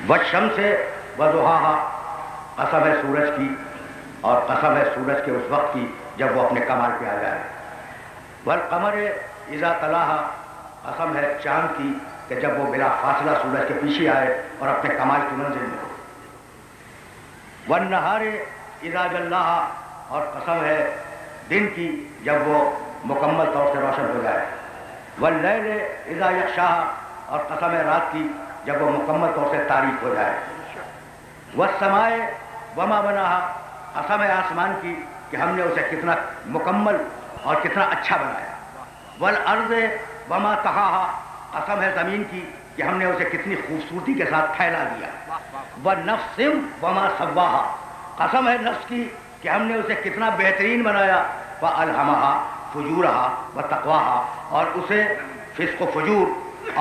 والشمس وضحاها، قسم ہے سورج کی اور قسم ہے سورج کے اس وقت کی جب وہ اپنے کمال پہ آ جائے. والقمر اذا تلاها، قسم ہے چاند کی کہ جب وہ بلا فاصلہ سورج کے پیچھے آئے اور اپنے کمال کی منزل میں ہو. والنہار اذا جلاها، اور قسم ہے دن کی جب وہ مکمل طور سے روشن ہو جائے. واللیل اذا یغشاها، اور قسم ہے رات کی جب وہ مکمل طور سے تاریک ہو جائے. والسماء وما بناها، قسم ہے آسمان کی کہ ہم نے اسے کتنا مکمل اور کتنا اچھا بنایا. والارض وما طحاها، قسم ہے زمین کی کہ ہم نے اسے کتنی خوبصورتی کے ساتھ پھیلا دیا. والنفس وما سواها، قسم ہے نفس کی کہ ہم نے اسے کتنا بہترین بنایا. فالہمها فجورها وتقواها، اور اسے فسق و فجور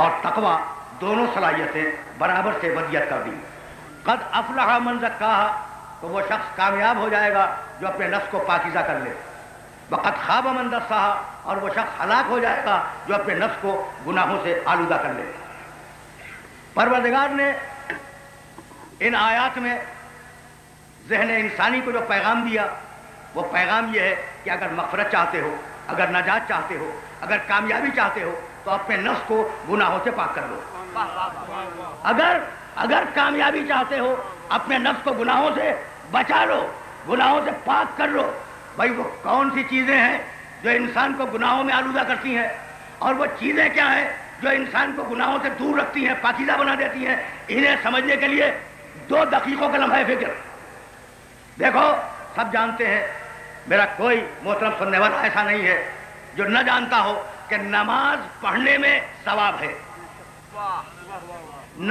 اور تقوی دونوں صلاحیتیں برابر سے ودیت کر دی. قد افلح من زکاها، تو وہ شخص کامیاب ہو جائے گا جو اپنے نفس کو پاکیزہ کر لے. وقد خاب من دساها، اور وہ شخص ہلاک ہو جائے گا جو اپنے نفس کو گناہوں سے آلودہ کر لے. پروردگار نے ان آیات میں ذہن انسانی کو جو پیغام دیا وہ پیغام یہ ہے کہ اگر مغفرت چاہتے ہو، اگر نجات چاہتے ہو، اگر کامیابی چاہتے ہو تو اپنے نفس کو گناہوں سے پاک کر لو. اگر کامیابی چاہتے ہو اپنے نفس کو گناہوں سے بچا لو، گناہوں سے پاک کر لو. بھائی وہ کون سی چیزیں ہیں جو انسان کو گناہوں میں آلودہ کرتی ہیں، اور وہ چیزیں کیا ہیں جو انسان کو گناہوں سے دور رکھتی ہیں، پاکیزہ بنا دیتی ہیں؟ انہیں سمجھنے کے لیے 2 دقیقوں کا لمحہ فکر. دیکھو سب جانتے ہیں، میرا کوئی محترم سننے والا ایسا نہیں ہے جو نہ جانتا ہو کہ نماز پڑھنے میں ثواب ہے،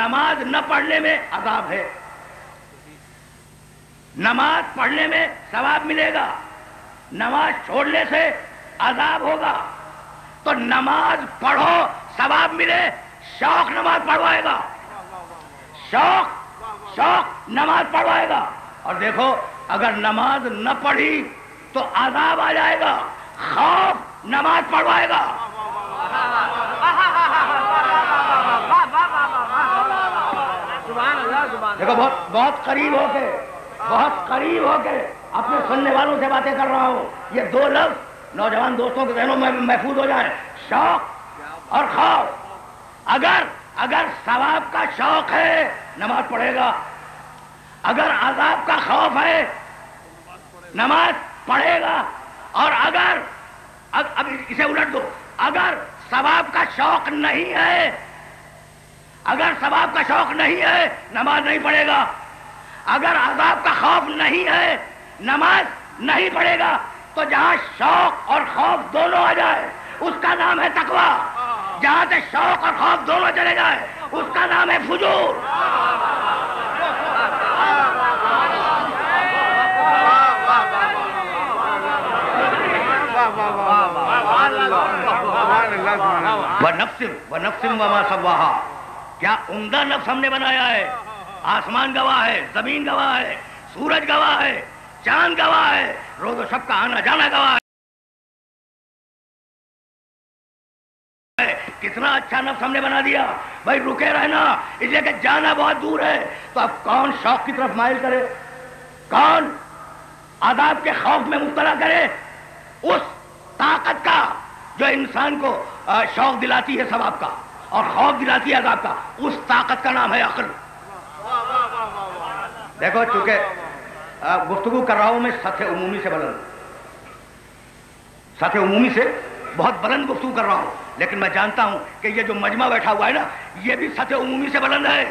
نماز نہ پڑھنے میں عذاب ہے. نماز پڑھنے میں ثواب ملے گا، نماز چھوڑنے سے عذاب ہوگا. تو نماز پڑھو ثواب ملے، شوق نماز پڑھوائے گا، شوق نماز پڑھوائے گا. اور دیکھو اگر نماز نہ پڑھی تو عذاب آ جائے گا، خوف نماز پڑھوائے گا. دیکھو بہت قریب ہو کے اپنے سننے والوں سے باتیں کر رہا ہوں. یہ 2 لفظ نوجوان دوستوں کے ذہنوں میں محفوظ ہو جائیں، شوق اور خوف. اگر ثواب کا شوق ہے نماز پڑھے گا، اگر عذاب کا خوف ہے نماز پڑھے گا. اور اب اسے الٹ دو، اگر ثواب کا شوق نہیں ہے، اگر ثواب کا شوق نہیں ہے نماز نہیں پڑھے گا. اگر عذاب کا خوف نہیں ہے نماز نہیں پڑھے گا. تو جہاں شوق اور خوف دونوں آ جائے اس کا نام ہے تقویٰ. جہاں سے شوق اور خوف دونوں چلے جائے اس کا نام ہے فجور. وَنَفْسٍ وَمَا سَوَّاهَا، کیا عمدہ نفس ہم نے بنایا ہے. آسمان گواہ ہے، زمین گواہ ہے، سورج گواہ ہے، چاند گواہ ہے، روز و شب کا آنا جانا گواہ ہے. کتنا اچھا نفس ہم نے بنا دیا. بھائی رکے رہنا، اس لیے کہ جانا بہت دور ہے. تو اب کون شوق کی طرف مائل کرے، کون عذاب کے خوف میں مبتلا کرے؟ اس طاقت کا جو انسان کو شوق دلاتی ہے ثواب کا اور خوف دلاتی ہے عذاب کا، اس طاقت کا نام ہے عقل. دیکھو چونکہ گفتگو کر رہا ہوں میں سطح عمومی سے بہت بلند گفتگو کر رہا ہوں، لیکن میں جانتا ہوں کہ یہ جو مجمع بیٹھا ہوا ہے نا یہ بھی سطح عمومی سے بلند ہے.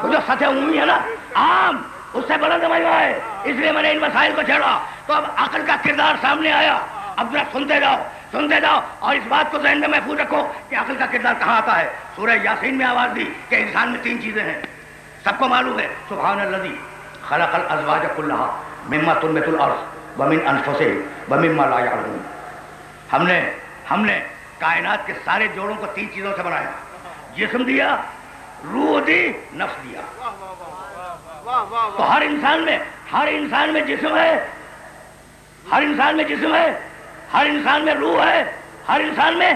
وہ جو سطح عمومی ہے نا عام، اس سے بلند مجمع ہے. اس لیے میں نے ان مسائل کو چھیڑا. تو اب عقل کا کردار سامنے آیا. اب ذرا سنتے جاؤ اور اس بات کو ذہن میں محفوظ رکھو کہ عقل کا کردار کہاں آتا ہے. سورہ یاسین میں آواز دی کہ انسان میں 3 چیزیں ہیں، سب کو معلوم ہے. سبحان الذی خلق الازواج کلھا مما تنبت الارض ومن انفسہم ومما لا یعلمون. ہم نے کائنات کے سارے جوڑوں کو 3 چیزوں سے بنایا. جسم دیا، روح دی، نفس دیا. تو ہر انسان میں جسم ہے، ہر انسان میں روح ہے، ہر انسان میں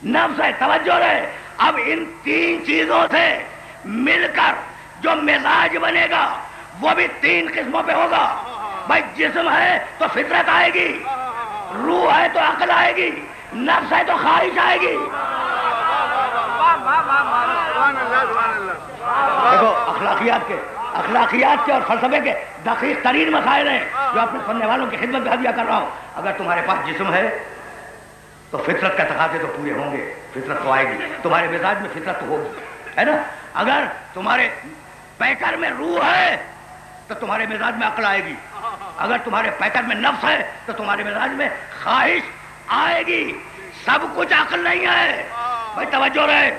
نفس ہے. توجہ رہے، اب ان تین چیزوں سے مل کر جو مزاج بنے گا وہ بھی تین قسموں پہ ہوگا. بھائی جسم ہے تو فطرت آئے گی، روح ہے تو عقل آئے گی، نفس ہے تو خواہش آئے گی. دیکھو اخلاقیات کے اور فلسفے کے دقیق ترین مسائل ہیں جو اپنے سننے والوں کی خدمت میں ہدیہ کر رہا ہوں. اگر تمہارے پاس جسم ہے تو فطرت کا تقاضے تو پورے ہوں گے، فطرت تو آئے گی، تمہارے مزاج میں فطرت تو ہوگی، ہے نا. اگر تمہارے پیکر میں روح ہے تو تمہارے مزاج میں عقل آئے گی، اگر تمہارے پیکر میں نفس ہے تو تمہارے مزاج میں خواہش آئے گی. سب کچھ عقل نہیں ہے. بھائی توجہ رہے،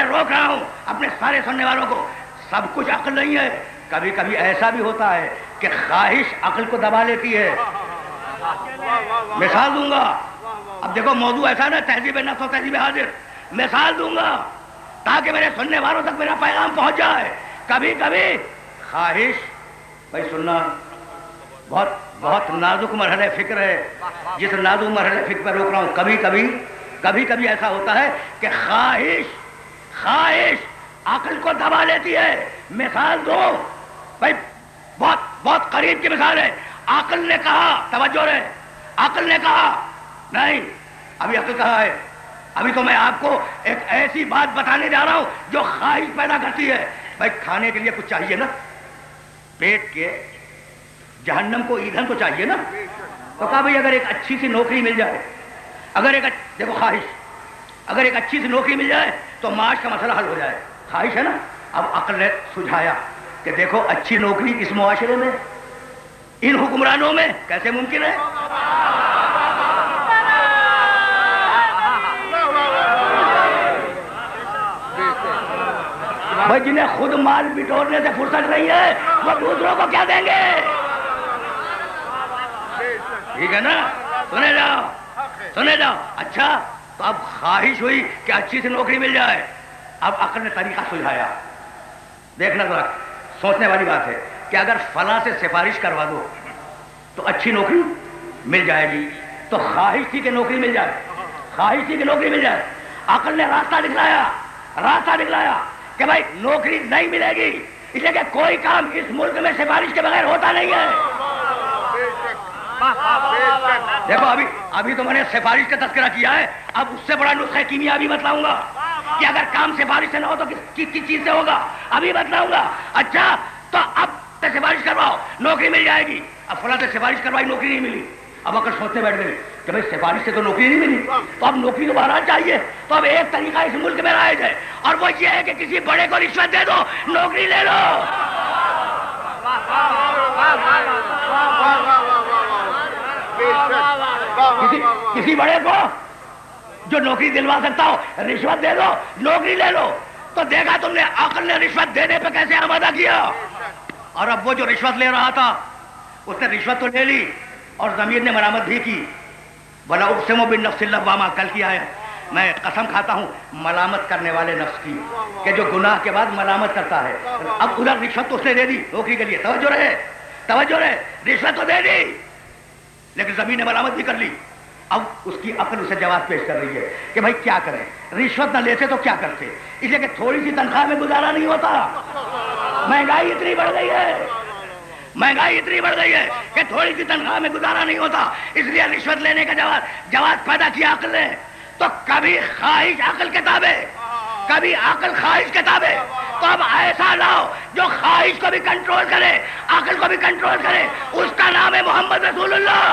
روک رہا ہوں اپنے سارے سننے والوں کو. سب کچھ عقل نہیں ہے. کبھی کبھی ایسا بھی ہوتا ہے کہ خواہش عقل کو دبا لیتی ہے. مثال دوں گا. اب دیکھو موضوع ایسا نا تہذیب نفس و تہذیب حاضر. مثال دوں گا تاکہ میرے سننے والوں تک میرا پیغام پہنچ جائے. کبھی کبھی خواہش، بھائی سننا، بہت نازک مرحلہ فکر ہے. جس نازک مرحلہ فکر پر روک رہا ہوں. کبھی کبھی ایسا ہوتا ہے کہ خواہش عقل کو دبا لیتی ہے. مثال دو بھائی، بہت قریب کی مثال ہے. عقل نے کہا، توجہ رہے، عقل نے کہا نہیں، ابھی عقل کہا ہے، ابھی تو میں آپ کو ایک ایسی بات بتانے جا رہا ہوں جو خواہش پیدا کرتی ہے. بھائی کھانے کے لیے کچھ چاہیے نا، پیٹ کے جہنم کو ایندھن تو چاہیے نا. تو کہا بھائی اگر ایک اچھی سی نوکری مل جائے، دیکھو خواہش، اگر ایک اچھی سی نوکری مل جائے تو معاش کا مسئلہ حل ہو جائے. خواہش ہے نا. اب عقل نے سجھایا کہ دیکھو اچھی نوکری اس معاشرے میں، ان حکمرانوں میں کیسے ممکن ہے؟ بھائی جنہیں خود مال بٹورنے سے فرصت نہیں ہے وہ دوسروں کو کیا دیں گے؟ ٹھیک ہے نا. سنے جاؤ. اچھا تو اب خواہش ہوئی کہ اچھی سی نوکری مل جائے. اب عقل نے طریقہ سجھایا. دیکھنا ذرا، سوچنے والی بات ہے کہ اگر فلاں سے سفارش کروا دو تو اچھی نوکری مل جائے گی. تو خواہش تھی کہ نوکری مل جائے. عقل نے راستہ دکھلایا کہ بھائی نوکری نہیں ملے گی، اس لیے کہ کوئی کام اس ملک میں سفارش کے بغیر ہوتا نہیں ہے. دیکھو ابھی تو میں نے سفارش کا تذکرہ کیا ہے. اب اس سے بڑا نسخہ کیمیابی بتلاؤں گا کہ اگر کام سفارش سے نہ ہو تو کس چیز سے ہوگا، ابھی بتلاؤں گا. اچھا تو اب سفارش کرواؤ نوکری مل جائے گی. اب فلاں سے سفارش کروائی نوکری نہیں ملی. اب اگر سوچتے بیٹھ گئے کہ بھائی سفارش سے تو نوکری نہیں ملی، تو اب نوکری دوبارہ چاہیے. تو اب ایک طریقہ اس ملک میں رائج ہے اور وہ یہ ہے کہ کسی بڑے کو رشوت دے دو، نوکری لے لو. کسی بڑے کو جو نوکری دلوا سکتا ہو رشوت دے دو، نوکری لے لو. تو دیکھا تم نے عقل نے رشوت دینے پہ کیسے آمادہ کیا. اور اب وہ جو رشوت لے رہا تھا اس نے رشوت تو لے لی اور ضمیر نے مرامت بھی کی. بلا اقسم بالنفس اللوامہ، کل کی آیت، میں قسم کھاتا ہوں ملامت کرنے والے نفس کی کہ جو گناہ کے بعد ملامت کرتا ہے. اب ادھر رشوت تو اس نے دے دی نوکری کے لیے. توجہ رہے، رشوت تو دے دی لیکن زمین نے مرامت بھی کر لی. اب اس کی عقل اسے جواب پیش کر رہی ہے کہ بھائی کیا کریں، رشوت نہ لیتے تو کیا کرتے، اس لیے کہ تھوڑی سی تنخواہ میں گزارا نہیں ہوتا. مہنگائی اتنی بڑھ گئی ہے کہ تھوڑی سی تنخواہ میں گزارا نہیں ہوتا، اس لیے رشوت لینے کا جواز پیدا کیا عقل نے. تو کبھی خواہش عقل کے تابع، کبھی عقل خواہش کے تابع. تو اب ایسا لاؤ جو خواہش کو بھی کنٹرول کرے، عقل کو بھی کنٹرول کرے، اس کا نام ہے محمد رسول اللہ.